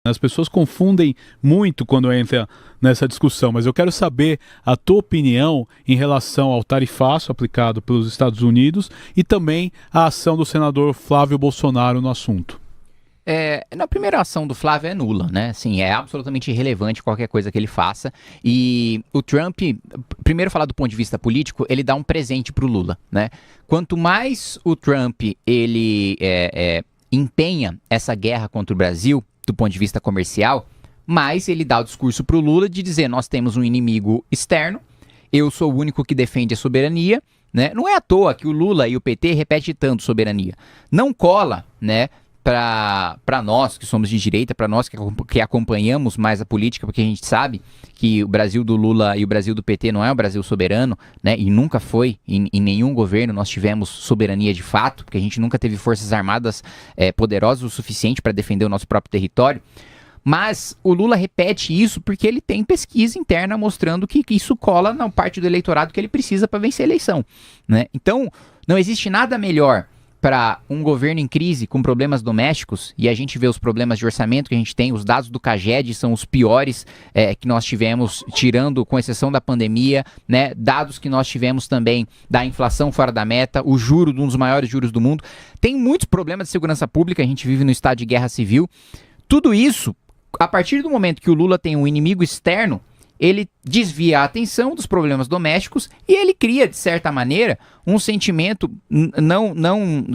As pessoas confundem muito quando entra nessa discussão, mas eu quero saber a tua opinião em relação ao tarifaço aplicado pelos Estados Unidos e também a ação do senador Flávio Bolsonaro no assunto. Na primeira ação do Flávio é nula, né? Assim, é absolutamente irrelevante qualquer coisa que ele faça. E o Trump, primeiro falar do ponto de vista político, ele dá um presente pro Lula, né? Quanto mais o Trump, ele empenha essa guerra contra o Brasil, do ponto de vista comercial, mais ele dá o discurso pro Lula de dizer, nós temos um inimigo externo, eu sou o único que defende a soberania, né? Não é à toa que o Lula e o PT repetem tanto soberania. Não cola, né? Para nós que somos de direita, para nós que acompanhamos mais a política, porque a gente sabe que o Brasil do Lula e o Brasil do PT não é um Brasil soberano, né? E nunca foi, em nenhum governo nós tivemos soberania de fato, porque a gente nunca teve forças armadas poderosas o suficiente para defender o nosso próprio território. Mas o Lula repete isso porque ele tem pesquisa interna mostrando que isso cola na parte do eleitorado que ele precisa para vencer a eleição, né? Então, não existe nada melhor para um governo em crise com problemas domésticos, e a gente vê os problemas de orçamento que a gente tem, os dados do CAGED são os piores que nós tivemos, tirando, com exceção da pandemia, né? Dados que nós tivemos também da inflação fora da meta, o juro, um dos maiores juros do mundo. Tem muitos problemas de segurança pública, a gente vive no estado de guerra civil. Tudo isso, a partir do momento que o Lula tem um inimigo externo, ele desvia a atenção dos problemas domésticos e ele cria, de certa maneira, um sentimento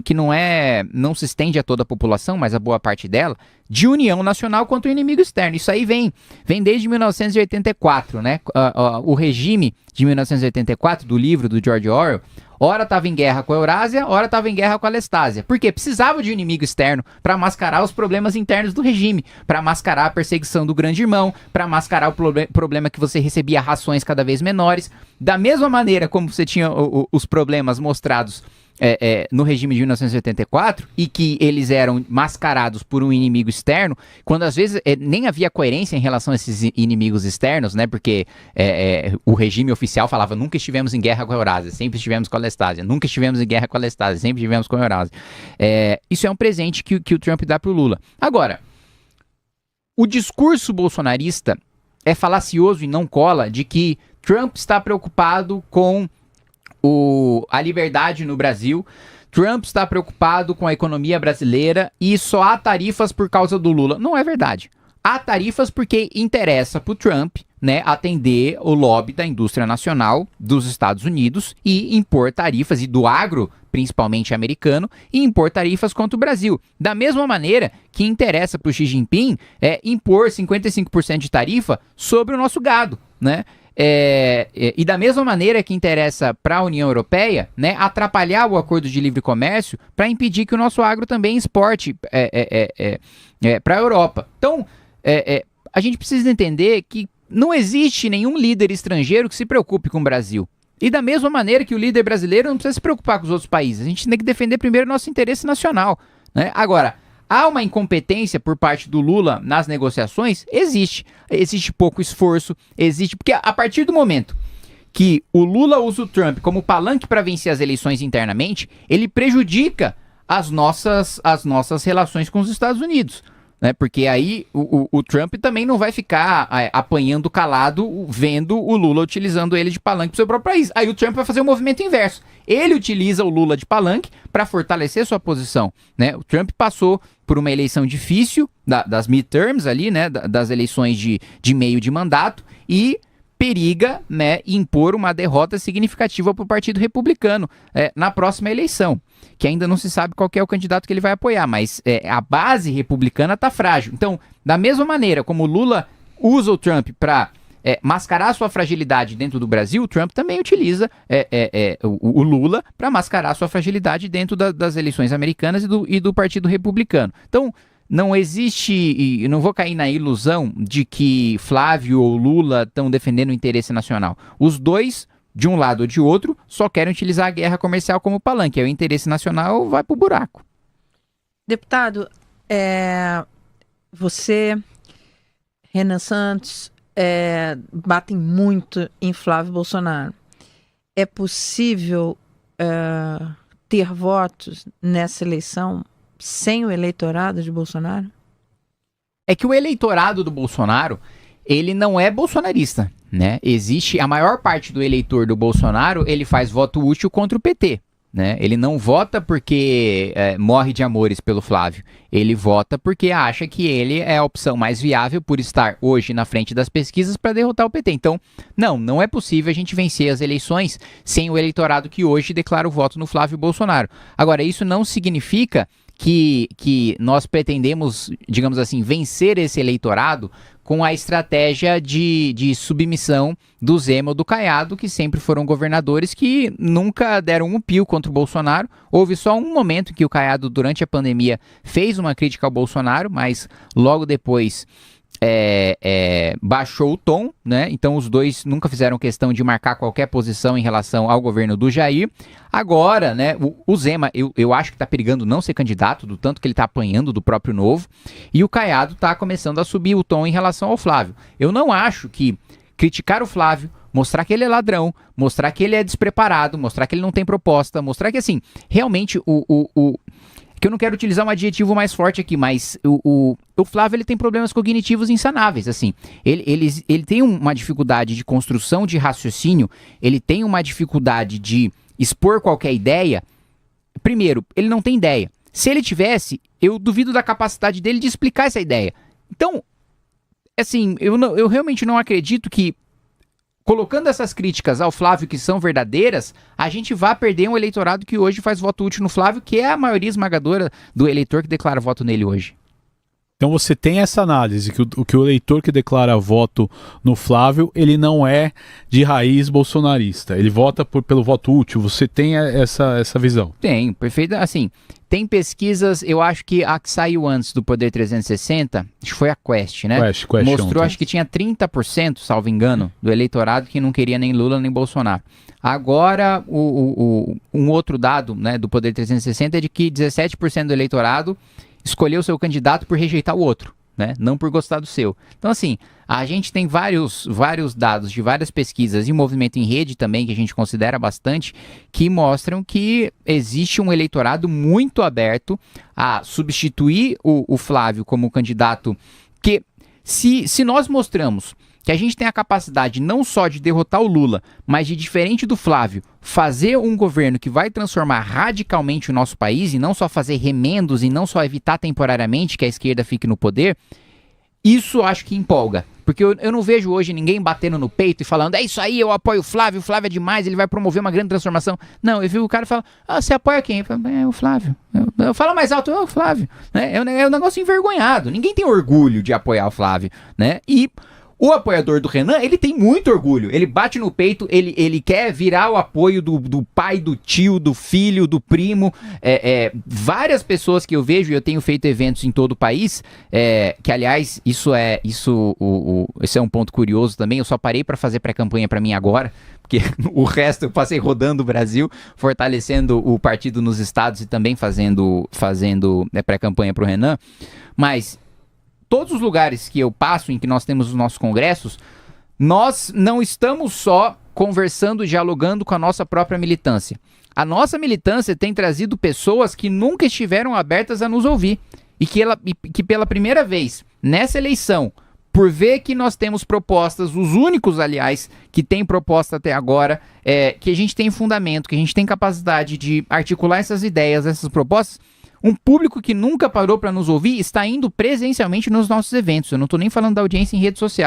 que não se estende a toda a população, mas a boa parte dela, de união nacional contra o inimigo externo. Isso aí vem desde 1984, né? O regime de 1984, do livro do George Orwell, ora estava em guerra com a Eurásia, ora estava em guerra com a Lestásia. Por quê? Precisava de um inimigo externo para mascarar os problemas internos do regime, para mascarar a perseguição do grande irmão, para mascarar o problema que você recebia rações cada vez menores. Da mesma maneira como você tinha os problemas mostrados no regime de 1984 e que eles eram mascarados por um inimigo externo, quando às vezes nem havia coerência em relação a esses inimigos externos, né? Porque o regime oficial falava nunca estivemos em guerra com a Eurásia, sempre estivemos com a Lestásia, nunca estivemos em guerra com a Lestásia, sempre estivemos com a Eurásia. Isso é um presente que o Trump dá pro Lula. Agora, o discurso bolsonarista é falacioso e não cola de que Trump está preocupado com a liberdade no Brasil, Trump está preocupado com a economia brasileira e só há tarifas por causa do Lula. Não é verdade. Há tarifas porque interessa para o Trump, né, atender o lobby da indústria nacional dos Estados Unidos e impor tarifas, e do agro, principalmente americano, e impor tarifas contra o Brasil. Da mesma maneira que interessa para o Xi Jinping impor 55% de tarifa sobre o nosso gado, né? E da mesma maneira que interessa para a União Europeia, né, atrapalhar o acordo de livre comércio para impedir que o nosso agro também exporte para a Europa. Então, a gente precisa entender que não existe nenhum líder estrangeiro que se preocupe com o Brasil. E da mesma maneira que o líder brasileiro não precisa se preocupar com os outros países. A gente tem que defender primeiro o nosso interesse nacional, né? Agora, há uma incompetência por parte do Lula nas negociações? Existe. Existe pouco esforço, existe... Porque a partir do momento que o Lula usa o Trump como palanque para vencer as eleições internamente, ele prejudica as nossas relações com os Estados Unidos, né? Porque aí o Trump também não vai ficar apanhando calado, vendo o Lula utilizando ele de palanque para o seu próprio país. Aí o Trump vai fazer o movimento inverso. Ele utiliza o Lula de palanque para fortalecer sua posição, né? O Trump passou por uma eleição difícil, das midterms ali, né? Das eleições de meio de mandato, e periga, né, impor uma derrota significativa para o Partido Republicano na próxima eleição, que ainda não se sabe qual que é o candidato que ele vai apoiar, mas a base republicana está frágil. Então, da mesma maneira como o Lula usa o Trump para mascarar sua fragilidade dentro do Brasil, o Trump também utiliza o Lula para mascarar sua fragilidade dentro das eleições americanas e do Partido Republicano. Então, não existe, e não vou cair na ilusão de que Flávio ou Lula estão defendendo o interesse nacional. Os dois, de um lado ou de outro, só querem utilizar a guerra comercial como palanque. Aí o interesse nacional vai pro buraco. Deputado, você, Renan Santos, batem muito em Flávio Bolsonaro. É possível ter votos nessa eleição sem o eleitorado de Bolsonaro? É que o eleitorado do Bolsonaro, ele não é bolsonarista, né? Existe, a maior parte do eleitor do Bolsonaro, ele faz voto útil contra o PT, né? Ele não vota porque morre de amores pelo Flávio. Ele vota porque acha que ele é a opção mais viável por estar hoje na frente das pesquisas para derrotar o PT. Então, não é possível a gente vencer as eleições sem o eleitorado que hoje declara o voto no Flávio Bolsonaro. Agora, isso não significa que nós pretendemos, digamos assim, vencer esse eleitorado com a estratégia de submissão do Zema ou do Caiado, que sempre foram governadores que nunca deram um pio contra o Bolsonaro. Houve só um momento em que o Caiado, durante a pandemia, fez uma crítica ao Bolsonaro, mas logo depois baixou o tom, né? Então os dois nunca fizeram questão de marcar qualquer posição em relação ao governo do Jair. Agora, né, o Zema, eu acho que está perigando não ser candidato, do tanto que ele está apanhando do próprio Novo, e o Caiado está começando a subir o tom em relação ao Flávio. Eu não acho que criticar o Flávio, mostrar que ele é ladrão, mostrar que ele é despreparado, mostrar que ele não tem proposta, mostrar que, assim, realmente que eu não quero utilizar um adjetivo mais forte aqui, mas o Flávio, ele tem problemas cognitivos insanáveis, assim. Ele tem uma dificuldade de construção de raciocínio, ele tem uma dificuldade de expor qualquer ideia. Primeiro, ele não tem ideia. Se ele tivesse, eu duvido da capacidade dele de explicar essa ideia. Então, assim, eu realmente não acredito que, colocando essas críticas ao Flávio que são verdadeiras, a gente vai perder um eleitorado que hoje faz voto útil no Flávio, que é a maioria esmagadora do eleitor que declara voto nele hoje. Então você tem essa análise, que o eleitor que declara voto no Flávio, ele não é de raiz bolsonarista, ele vota pelo voto útil, você tem essa visão? Tem, perfeito, assim, tem pesquisas, eu acho que a que saiu antes do Poder 360, acho que foi a Quest, né? Quest mostrou, ontem, acho que tinha 30%, salvo engano, do eleitorado que não queria nem Lula nem Bolsonaro. Agora, um outro dado, né, do Poder 360 é de que 17% do eleitorado escolheu o seu candidato por rejeitar o outro, né? Não por gostar do seu. Então, assim, a gente tem vários dados de várias pesquisas e movimento em rede também, que a gente considera bastante, que mostram que existe um eleitorado muito aberto a substituir o Flávio como candidato, que se nós mostramos que a gente tem a capacidade não só de derrotar o Lula, mas de, diferente do Flávio, fazer um governo que vai transformar radicalmente o nosso país, e não só fazer remendos, e não só evitar temporariamente que a esquerda fique no poder, isso acho que empolga. Porque eu não vejo hoje ninguém batendo no peito e falando, é isso aí, eu apoio o Flávio é demais, ele vai promover uma grande transformação. Não, eu vi o cara falar, você apoia quem? Eu falo, o Flávio. Eu falo mais alto, o Flávio. É um negócio envergonhado. Ninguém tem orgulho de apoiar o Flávio, né? E o apoiador do Renan, ele tem muito orgulho, ele bate no peito, ele quer virar o apoio do pai, do tio, do filho, do primo, várias pessoas que eu vejo, e eu tenho feito eventos em todo o país, que aliás, esse é um ponto curioso também, eu só parei para fazer pré-campanha para mim agora, porque o resto eu passei rodando o Brasil, fortalecendo o partido nos estados e também fazendo pré-campanha para o Renan, mas todos os lugares que eu passo, em que nós temos os nossos congressos, nós não estamos só conversando, dialogando com a nossa própria militância. A nossa militância tem trazido pessoas que nunca estiveram abertas a nos ouvir. E que pela primeira vez, nessa eleição, por ver que nós temos propostas, os únicos, aliás, que têm proposta até agora, que a gente tem fundamento, que a gente tem capacidade de articular essas ideias, essas propostas, um público que nunca parou para nos ouvir está indo presencialmente nos nossos eventos. Eu não estou nem falando da audiência em rede social.